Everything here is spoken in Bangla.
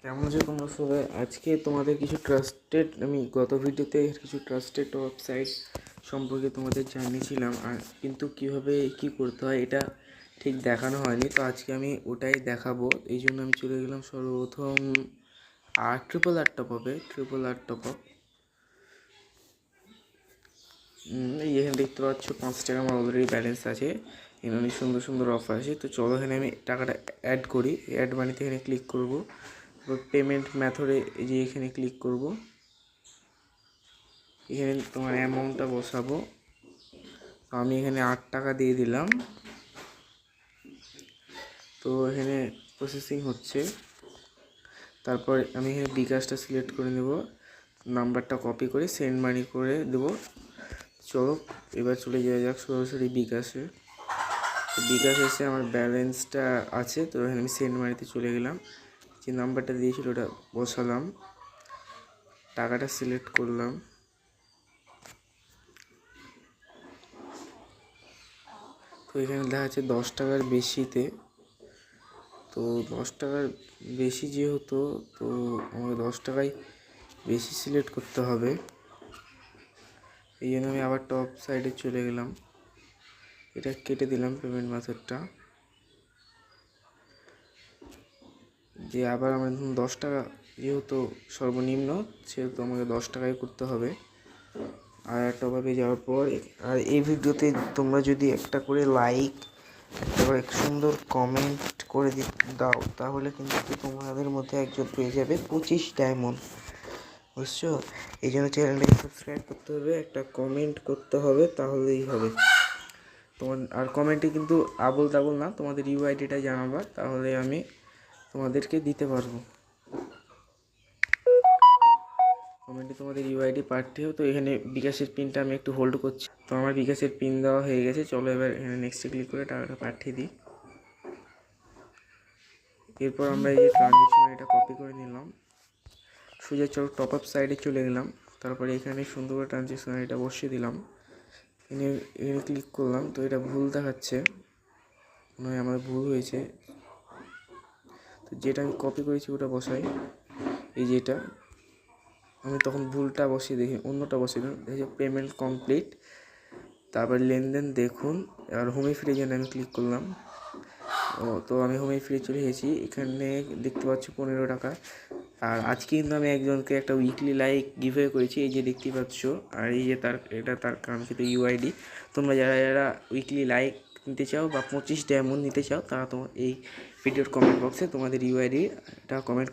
কেমন আছো তোমরা সবাই? আজকে তোমাদের কিছু ট্রাস্টেড আমি গত ভিডিওতে কিছু ট্রাস্টেড ওয়েবসাইট সম্পর্কে তোমাদের জানিয়েছিলাম, আর কিন্তু কীভাবে কী করতে হয় এটা ঠিক দেখানো হয়নি। তো আজকে আমি ওটাই দেখাবো। এই জন্য আমি চলে গেলাম সর্বপ্রথম ট্রিপল আর টপ আপ। এই এখানে দেখতে পাচ্ছ 5 টাকা আমার অলরেডি ব্যালেন্স আছে। এখানে অনেক সুন্দর সুন্দর অফার আছে। তো চলো এখানে আমি টাকাটা অ্যাড করি। অ্যাড মানিতে এখানে ক্লিক করব। পেমেন্ট মেথডে যে এখানে ক্লিক করব, এখানে তোমার অ্যামাউন্টটা বসাবো। তো আমি এখানে 8 টাকা দিয়ে দিলাম। তো এখানে প্রসেসিং হচ্ছে। তারপর আমি এখানে বিকাশটা সিলেক্ট করে নেব, নাম্বারটা কপি করে সেন্ড মানি করে দেবো। চলো এবার চলে যাওয়া যাক সরাসরি বিকাশে। তো বিকাশ এসে আমার ব্যালেন্সটা আছে। তো এখানে আমি সেন্ড মানিতে চলে গেলাম, যে নাম্বারটা দিয়েছিল ওটা বসালাম, টাকাটা সিলেক্ট করলাম। তো এখানে দেখা যাচ্ছে 10 টাকার বেশিতে। তো 10 টাকার বেশি যেহেতু, তো আমাকে 10 টাকায় বেশি সিলেক্ট করতে হবে। এই জন্য আমি আবার টপ সাইডে চলে গেলাম, এটা কেটে দিলাম পেমেন্ট মেথডটা। যে আবার আমার 10 টাকা যেহেতু সর্বনিম্ন, সেহেতু আমাকে 10 টাকায় করতে হবে। আর টপআপে যাওয়ার পর আর এই ভিডিওতে তোমরা যদি একটা করে লাইক, একটা করে সুন্দর কমেন্ট করে দাও, তাহলে কিন্তু তোমাদের মধ্যে একজন পেয়ে যাবে 25 ডায়মন্ড, বুঝছো? এই জন্য চ্যানেলটাকে সাবস্ক্রাইব করতে হবে, একটা কমেন্ট করতে হবে, তাহলেই হবে তোমার। আর কমেন্টে কিন্তু আবল তাবল না, তোমাদের ইউআইডিটা জানাবা, তাহলে আমি তোমাদেরকে দিতে পারবো। কমেন্টে তোমাদের ইউআইডি পাঠাতে হবে। তো এখানে বিকাশের পিনটা আমি একটু হোল্ড করছি। তো আমার বিকাশের পিন দেওয়া হয়ে গেছে। চলো এবার এখানে নেক্সটে ক্লিক করে টাকাটা পাঠিয়ে দিই। এরপর আমরা এই যে ট্রানজ্যাকশন এটা কপি করে নিলাম, সোজা চলো টপ আপ সাইডে চলে গেলাম। তারপরে এখানে সুন্দর করে ট্রানজ্যাকশন এটা বসিয়ে দিলাম। এখানে ক্লিক করলাম। তো এটা ভুল দেখাচ্ছে, নয় আমার ভুল হয়েছে। তো যেটা আমি কপি করেছি ওটা বসাই। এই যেটা আমি তখন ভুলটা বসিয়ে দেখি, অন্যটা বসিয়ে দিলাম। এই যে পেমেন্ট কমপ্লিট, তারপর লেনদেন দেখুন। আর হোমে ফিরে যেন আমি ক্লিক করলাম। তো আমি হোমে ফিরে চলে এসেছি। এখানে দেখতে পাচ্ছি 15 টাকা। আর আজকে কিন্তু আমি একজনকে একটা উইকলি লাইক গিভওয়ে করেছি, এই যে দেখতে পাচ্ছ। আর এই যে তার কাঙ্ক্ষিত ইউআইডি। তোমরা যারা যারা উইকলি লাইক নিতে চাও বা 25 ডায়মন্ড নিতে চাও, তারা তোমার এই ভিডিওর কমেন্ট বক্সে তোমাদের ইউআইডিটা কমেন্ট